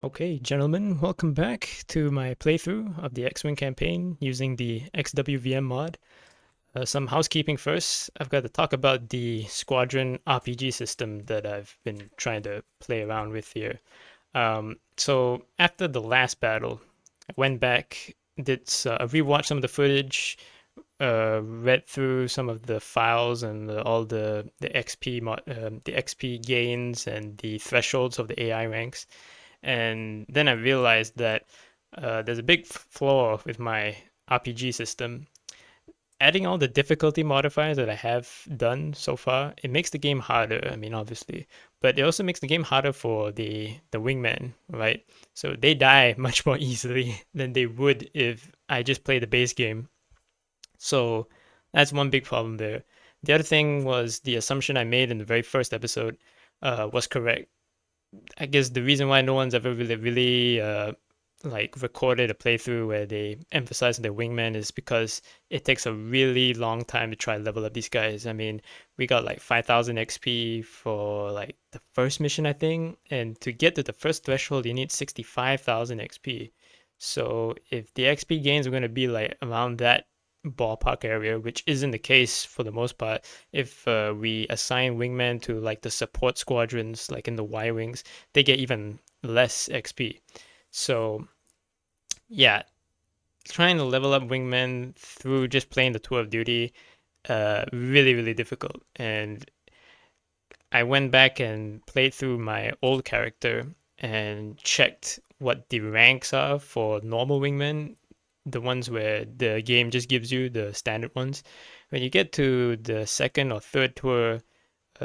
Okay, gentlemen, welcome back to my playthrough of the X-Wing campaign using the XWVM mod. Some housekeeping first. I've got to talk about the Squadron RPG system that I've been trying to play around with here. So after the last battle, I went back, did rewatched some of the footage, read through some of the files and all the the XP gains and the thresholds of the AI ranks. And then I realized that there's a big flaw with my RPG system. Adding all the difficulty modifiers that I have done so far, it makes the game harder. I mean, obviously, but it also makes the game harder for the wingmen, right? So they die much more easily than they would if I just play the base game. So that's one big problem there. The other thing was the assumption I made in the very first episode was correct. I guess the reason why no one's ever really like recorded a playthrough where they emphasize their wingman is because it takes a really long time to try to level up these guys. I mean, we got like 5,000 XP for like the first mission, I think, and to get to the first threshold, you need 65,000 XP. So if the XP gains are going to be like around that ballpark area, which isn't the case for the most part, if we assign wingmen to like the support squadrons, like in the Y wings, they get even less XP. So yeah, trying to level up wingmen through just playing the tour of duty, really difficult. And I went back and played through my old character and checked what the ranks are for normal wingmen, the ones where the game just gives you the standard ones. When you get to the second or third tour,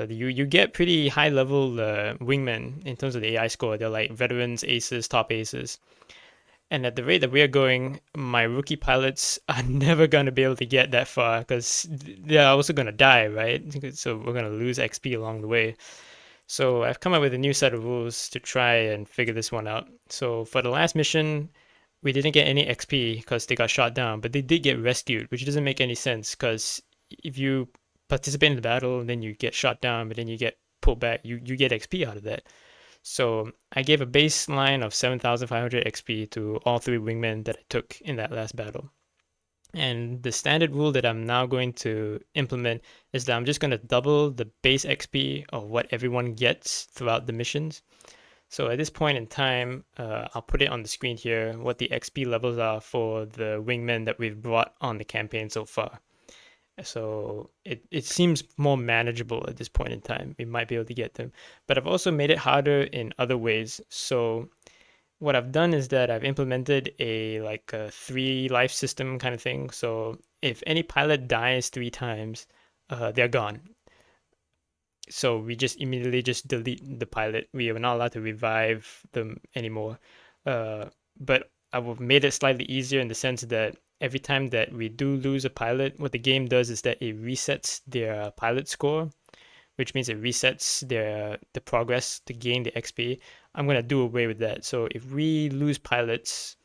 you get pretty high level wingmen in terms of the AI score. They're like veterans, aces, top aces. And at the rate that we're going, my rookie pilots are never going to be able to get that far because they're also going to die, right? So we're going to lose XP along the way. So I've come up with a new set of rules to try and figure this one out. So for the last mission, we didn't get any XP because they got shot down, but they did get rescued, which doesn't make any sense because if you participate in the battle and then you get shot down, but then you get pulled back, you get XP out of that. So I gave a baseline of 7,500 XP to all three wingmen that I took in that last battle. And the standard rule that I'm now going to implement is that I'm just going to double the base XP of what everyone gets throughout the missions. So at this point in time, I'll put it on the screen here what the XP levels are for the wingmen that we've brought on the campaign so far. So it seems more manageable at this point in time. We might be able to get them. But I've also made it harder in other ways. So what I've done is that I've implemented a like a 3 life system kind of thing. So if any pilot dies 3 times, they're gone. So we just immediately just delete the pilot. We are not allowed to revive them anymore. But I've made it slightly easier in the sense that every time that we do lose a pilot, what the game does is that it resets their pilot score, which means it resets the progress to gain the XP. I'm gonna do away with that. So if we lose pilots,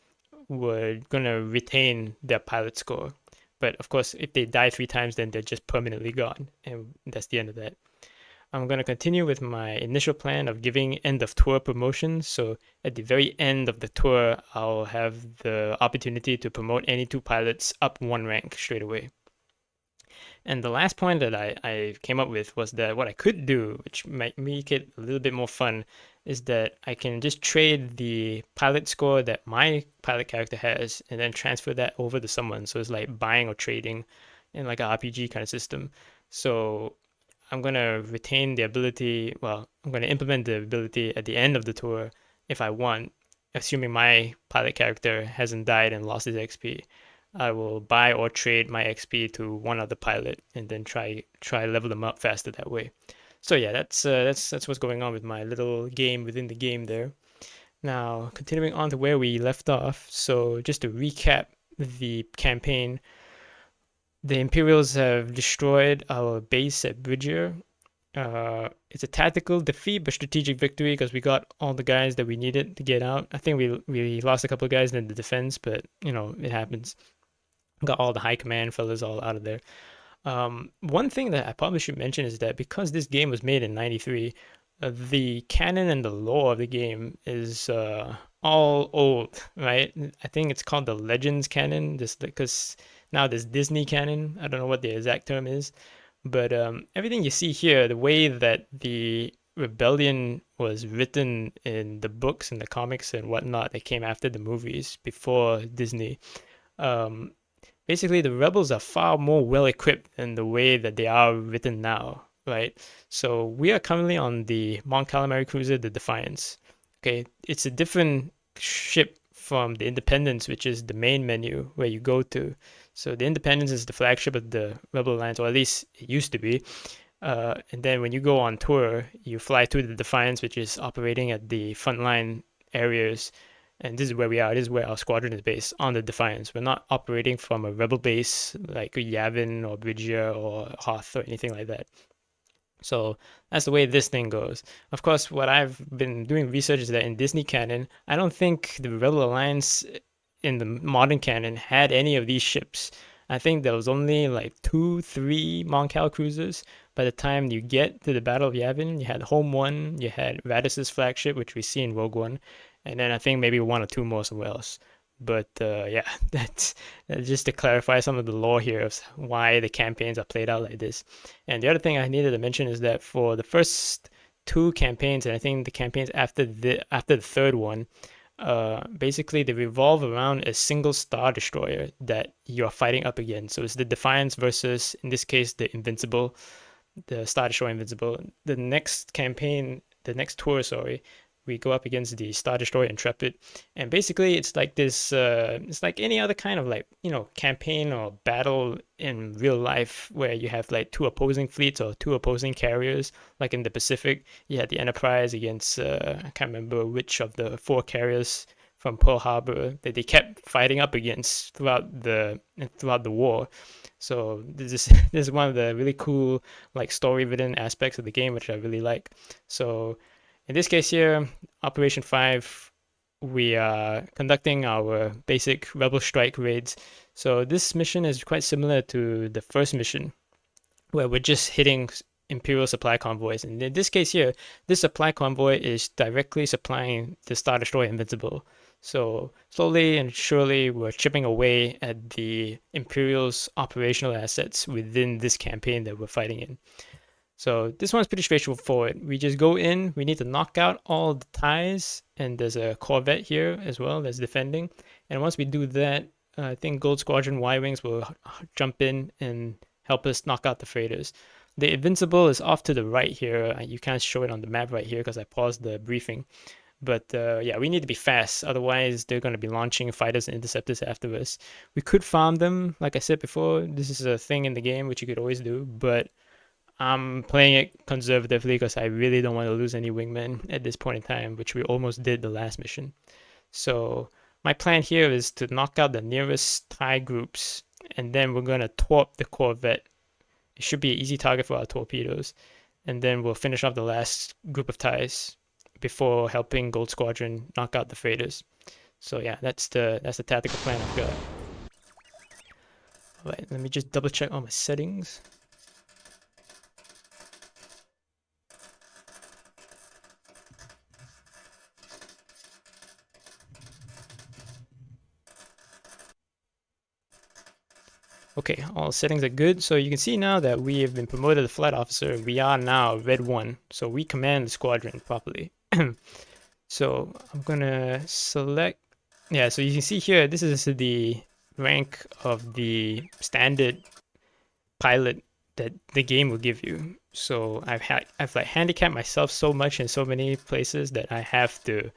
we're gonna retain their pilot score. But of course, if they die 3 times, then they're just permanently gone, and that's the end of that. I'm going to continue with my initial plan of giving end of tour promotions. So at the very end of the tour, I'll have the opportunity to promote any 2 pilots up 1 rank straight away. And the last point that I came up with was that what I could do, which might make it a little bit more fun, is that I can just trade the pilot score that my pilot character has and then transfer that over to someone. So it's like buying or trading in like an RPG kind of system. So I'm going to retain the ability, well, I'm going to implement the ability at the end of the tour if I want, assuming my pilot character hasn't died and lost his XP. I will buy or trade my XP to one other pilot and then try level them up faster that way. So yeah, that's what's going on with my little game within the game there. Now, continuing on to where we left off. So just to recap the campaign, the Imperials have destroyed our base at Bridger. It's a tactical defeat but strategic victory because we got all the guys that we needed to get out. I think we lost a couple of guys in the defense, but you know it happens. Got all the high command fellas all out of there. One thing that I probably should mention is that because this game was made in '93, the canon and the lore of the game is all old, right? I think it's called the Legends canon, just because now there's Disney canon. I don't know what the exact term is, but everything you see here, the way that the rebellion was written in the books and the comics and whatnot that came after the movies before Disney, um, basically the rebels are far more well equipped than the way that they are written now, right? So we are currently on the Mon Calamari cruiser, the Defiance. Okay, it's a different ship from the Independence, which is the main menu where you go to. So the Independence is the flagship of the Rebel Alliance, or at least it used to be. And then when you go on tour, you fly to the Defiance, which is operating at the frontline areas. And this is where we are. This is where our squadron is based, on the Defiance. We're not operating from a rebel base like Yavin or Bridgia or Hoth or anything like that. So that's the way this thing goes. Of course, what I've been doing research is that in Disney canon, I don't think the Rebel Alliance in the modern canon had any of these ships. I think there was only like 2, 3 Mon Cal cruisers. By the time you get to the Battle of Yavin, you had Home One, you had Radis's flagship, which we see in Rogue One, and then I think maybe 1 or 2 more somewhere else. But yeah, that's just to clarify some of the lore here of why the campaigns are played out like this. And the other thing I needed to mention is that for the first 2 campaigns, and I think the campaigns after the third one, basically they revolve around a single Star Destroyer that you're fighting up against. So it's the Defiance versus, in this case, the Invincible, the Star Destroyer Invincible. The next campaign, the next tour, sorry, we go up against the Star Destroyer Intrepid, and basically it's like this. It's like any other kind of like campaign or battle in real life where you have like 2 opposing fleets or 2 opposing carriers. Like in the Pacific, you had the Enterprise against I can't remember which of the 4 carriers from Pearl Harbor that they kept fighting up against throughout the war. So this is one of the really cool like story-ridden aspects of the game, which I really like. So in this case here, Operation 5, we are conducting our basic Rebel Strike raids. So this mission is quite similar to the first mission, where we're just hitting Imperial supply convoys. And in this case here, this supply convoy is directly supplying the Star Destroyer Invincible. So slowly and surely, we're chipping away at the Imperial's operational assets within this campaign that we're fighting in. So this one's pretty straightforward. We just go in, we need to knock out all the ties, and there's a Corvette here as well that's defending. And once we do that, I think Gold Squadron Y-Wings will jump in and help us knock out the freighters. The Invincible is off to the right here. You can't show it on the map right here because I paused the briefing. But yeah, we need to be fast. Otherwise, they're going to be launching fighters and interceptors after us. We could farm them. Like I said before, this is a thing in the game, which you could always do. But I'm playing it conservatively because I really don't want to lose any wingmen at this point in time, which we almost did the last mission. So my plan here is to knock out the nearest TIE groups, and then we're going to torp the Corvette. It should be an easy target for our torpedoes. And then we'll finish off the last group of TIEs before helping Gold Squadron knock out the freighters. So yeah, that's the tactical plan I've got. Alright, let me just double check all my settings. Okay, all settings are good. So you can see now that we have been promoted to flight officer. We are now Red 1. So we command the squadron properly. So I'm gonna select, yeah, so you can see here, this is the rank of the standard pilot that the game will give you. So I've like handicapped myself so much in so many places that I have to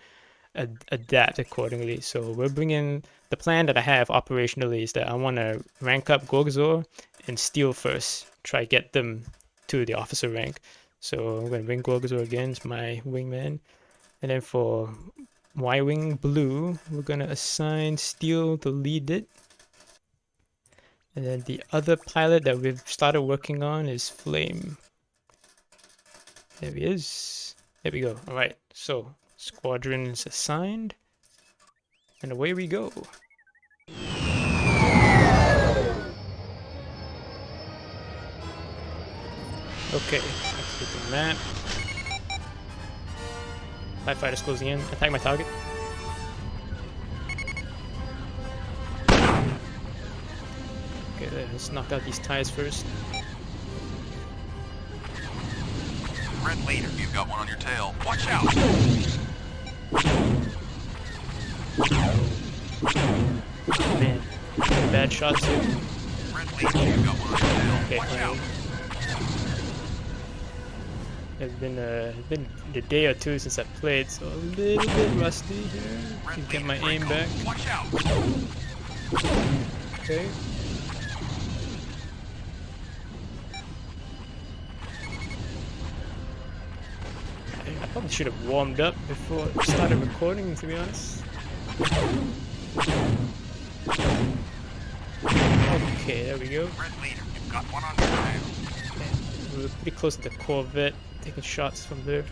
adapt accordingly. So we're bringing, the plan that I have operationally is that I want to rank up Gorgazor and Steel first, try get them to the officer rank. So I'm going to bring Gorgazor again as my wingman, and then for Y-Wing Blue, we're going to assign Steel to lead it. And then the other pilot that we've started working on is Flame. There he is. There we go. All right, so squadron is assigned, and away we go. Okay, let's hit the map. TIE fighters closing in. Attack my target. Okay, let's knock out these TIEs first. Red leader, you've got one on your tail. Watch out! Man, bad shots here. Red leader, you've got one on your tail. Okay, Watch out! It's been a day or two since I played, so a little bit rusty here. Can get my aim back. Watch out! Okay. I probably should have warmed up before I started recording, to be honest. Okay, there we go. Red leader, you've got one on your tail. We were pretty close to the Corvette, taking shots from there.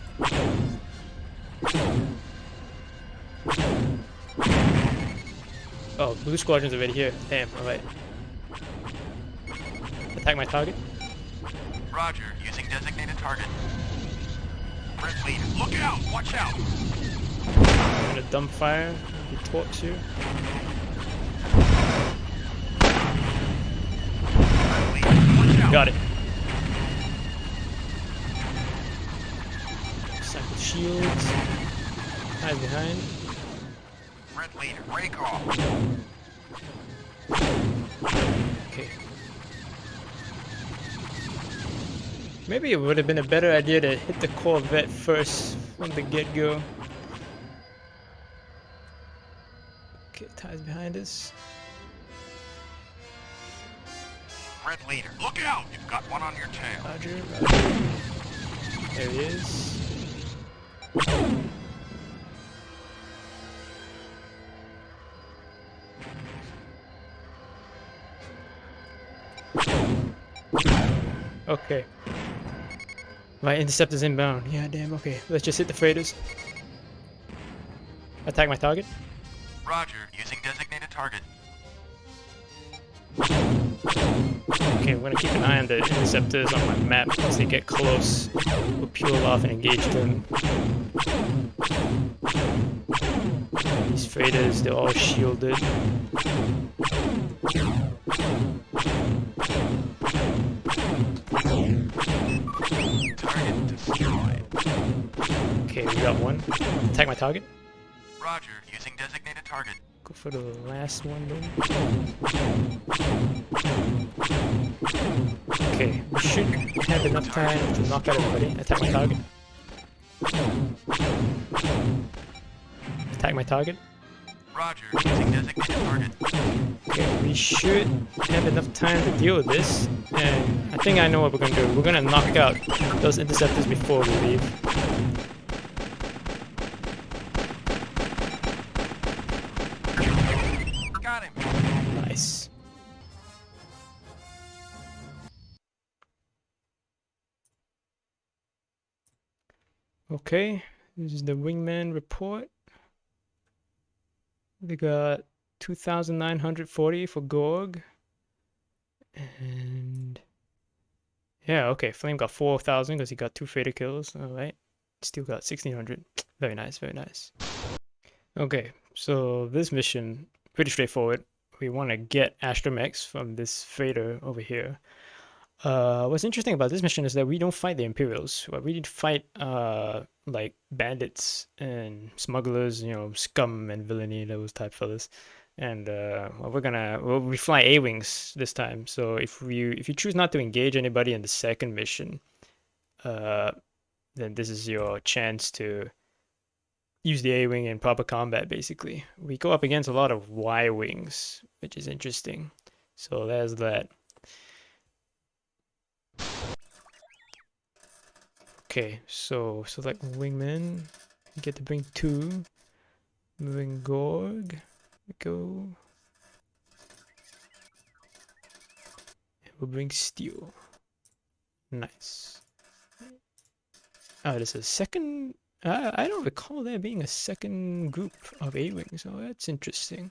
Oh, blue squadron's already here. Damn, alright. Attack my target. Roger, using designated target. Red leader, look out! Watch out! I'm gonna dump fire the torch here. Red leader, watch out! Got it. Cycle shields. Eyes behind. Red leader, break off! Okay. Maybe it would have been a better idea to hit the Corvette first from the get-go. Okay, TIE's behind us. Red leader, look out! You've got one on your tail. Roger, roger. There he is. Okay. My interceptor's inbound. Yeah, damn, okay. Let's just hit the freighters. Attack my target. Roger, using designated target. Okay, we're gonna keep an eye on the interceptors on my map. Once they get close, we'll peel off and engage them. These freighters, they're all shielded. Target destroyed. Okay, we got one. Attack my target. Roger, using designated target. Go for the last one then. Okay, we should have enough time to knock out everybody. Attack my target. Attack my target. Roger, using designated target. Okay, we should have enough time to deal with this. And I think I know what we're gonna do. We're gonna knock out those interceptors before we leave. Got him. Nice. Okay, this is the wingman report. We got 2,940 for Gorg. And yeah, okay, Flame got 4,000 because he got 2 freighter kills. Alright. Still got 1,600. Very nice, very nice. Okay, so this mission, pretty straightforward. We want to get Astromechs from this freighter over here. What's interesting about this mission is that we don't fight the Imperials. We fight like bandits and smugglers, you know, scum and villainy, those type fellas. And we fly A-wings this time. So if you choose not to engage anybody in the second mission, then this is your chance to use the A-wing in proper combat. Basically, we go up against a lot of Y-wings, which is interesting. So there's that. Okay, so select wingman. You get to bring 2. Moving Gorg. Go. And we'll bring steel. Nice. Oh, there's a second. I don't recall there being a second group of A-wings. Oh, that's interesting.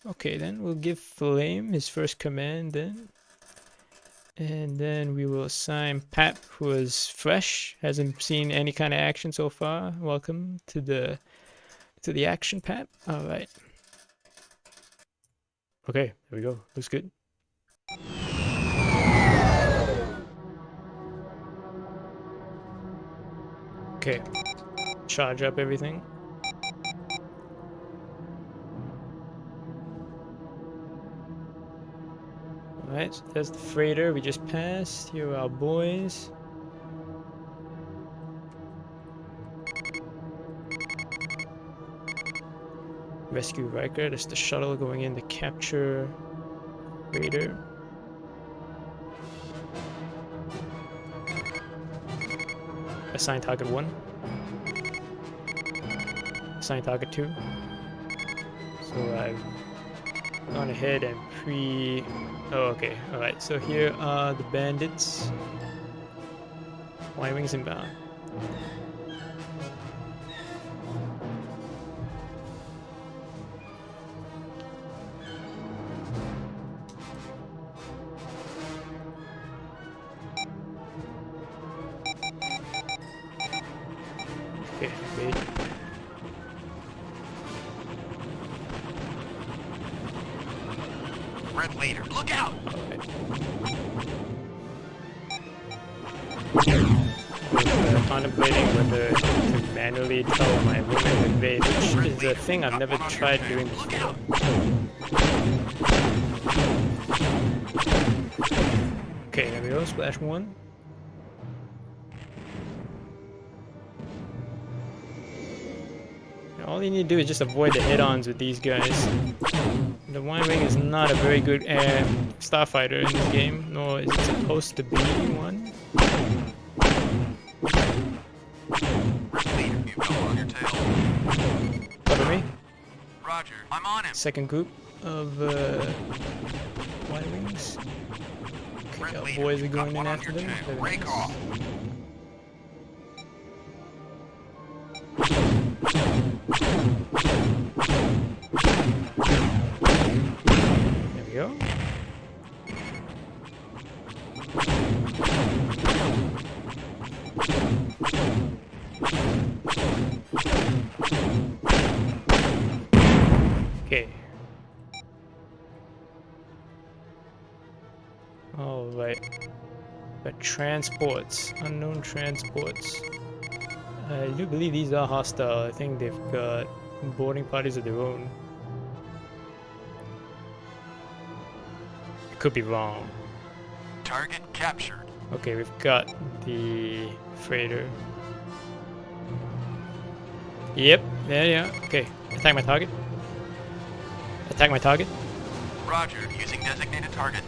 Okay, then we'll give Flame his first command then. And then we will assign Pap, who is fresh, hasn't seen any kind of action so far. Welcome to the action, Pap. All right. Okay, there we go. Looks good. Okay, charge up everything. Alright, so there's the freighter we just passed. Here are our boys. Rescue Riker, that's the shuttle going in to capture freighter. Assign target 1. Assign target 2. So I've gone ahead and Oh, okay. Alright, so here are the bandits. Y-Wings inbound. Okay, wait. Red leader, look out! Contemplating whether to manually tell my women to invade, which is a thing I've never tried doing before. Okay, there we go, splash 1. All you need to do is just avoid the head-ons with these guys. The Y-Wing is not a very good starfighter in this game, nor is it supposed to be one. Cover me. Roger, I'm on him. Second group of Y-Wings. Okay, our boys are going in after them. Break off. There we go. Okay. All right. But transports, unknown transports. I do believe these are hostile. I think they've got boarding parties of their own. I could be wrong. Target captured. Okay, we've got the freighter. Yep, yeah. Okay, attack my target. Attack my target. Roger, using designated target.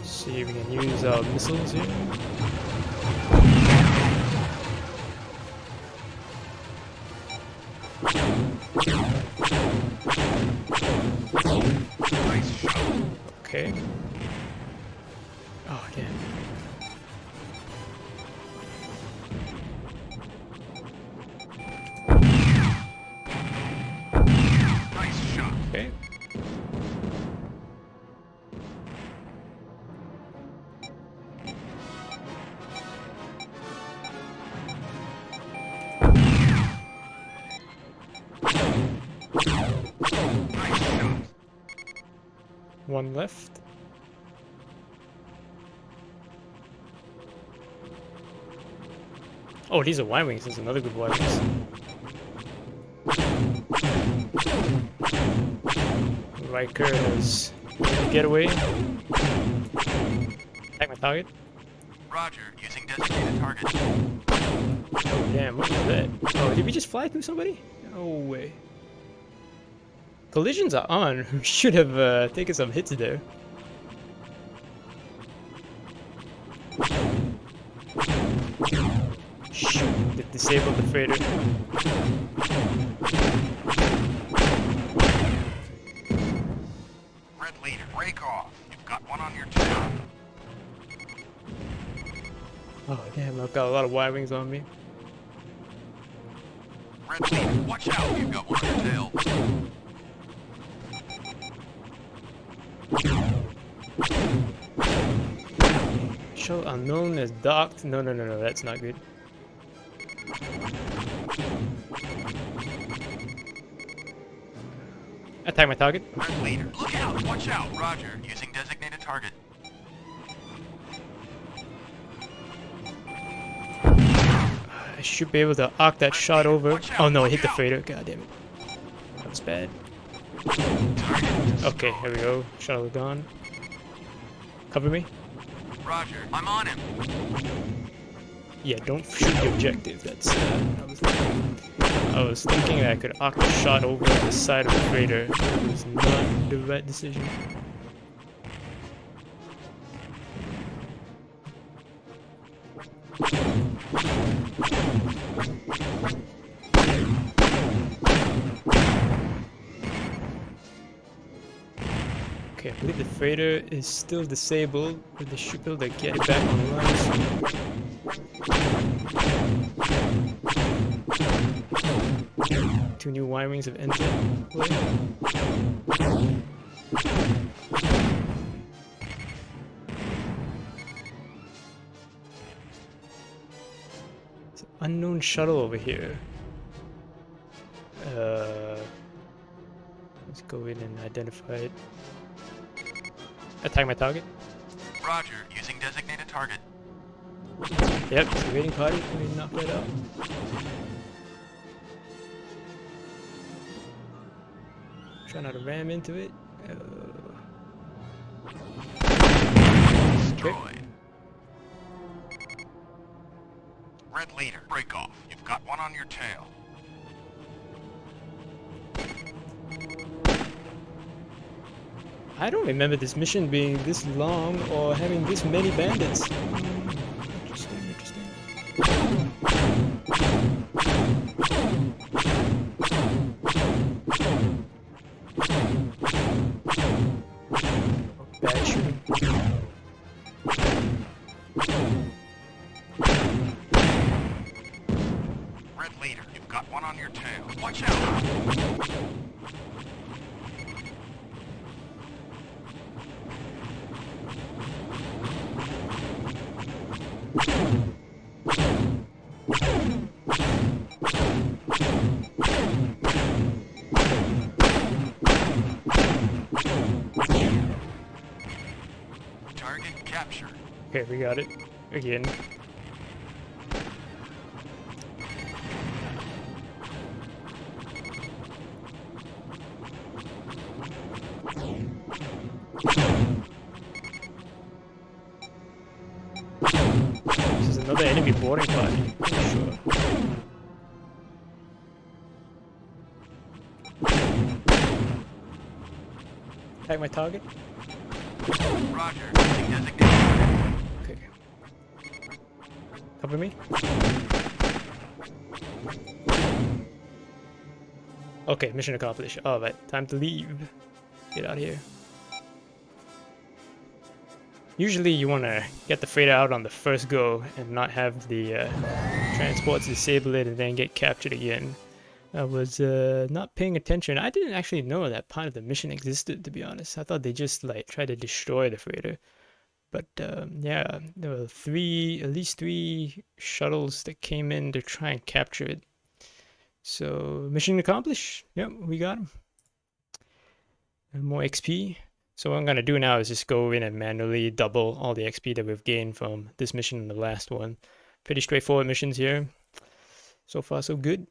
See if we can use our missiles here. Nice shot. Okay. Oh, damn. Nice shot. Okay. One left. Oh, these are Y-Wings. There's another good Y-Wings. Riker has getaway. Attack my target. Roger, using designated target. Oh, damn, what was that? Oh, did we just fly through somebody? No way. Collisions are on. We should have taken some hits there. Shoot, they disabled the freighter. Red leader, break off. You've got one on your tail. Oh damn, I've got a lot of Y-Wings on me. Red leader, watch out. You've got one on your tail. Shuttle unknown is docked. No, that's not good. Attack my target. Red leader, look out! Watch out! Roger, using designated target. I should be able to arc that shot over. Oh no, I hit the freighter. God damn it. That was bad. Okay, here we go. Shuttle gone. Cover me. Roger, I'm on him. Yeah, don't shoot the objective. That's I was thinking that I could arc the shot over the side of the freighter. It was not the right decision. Okay, I believe the freighter is still disabled, but they should be able to get it back online soon. Two new Y-wings have entered. It's an unknown shuttle over here. Let's go in and identify it. Attack my target. Roger, using designated target. Yep, it's a raiding party. Let me knock that out. Try not to ram into it. Destroyed. Red leader, break off. You've got one on your tail. I don't remember this mission being this long or having this many bandits. Interesting. Bad shooting. Red leader, you've got one on your tail. Watch out! Target captured. Okay, we got it. Again. This is another enemy boarding party. Sure. Attack my target. Roger, using designated target. Okay. Cover me. Okay, mission accomplished. Alright, time to leave. Get out of here. Usually you want to get the freighter out on the first go and not have the transports disable it and then get captured again. I was not paying attention. I didn't actually know that part of the mission existed, to be honest. I thought they just like tried to destroy the freighter. But yeah, there were at least three shuttles that came in to try and capture it. So mission accomplished. Yep, we got them. And more XP. So what I'm going to do now is just go in and manually double all the XP that we've gained from this mission and the last one. Pretty straightforward missions here. So far so good.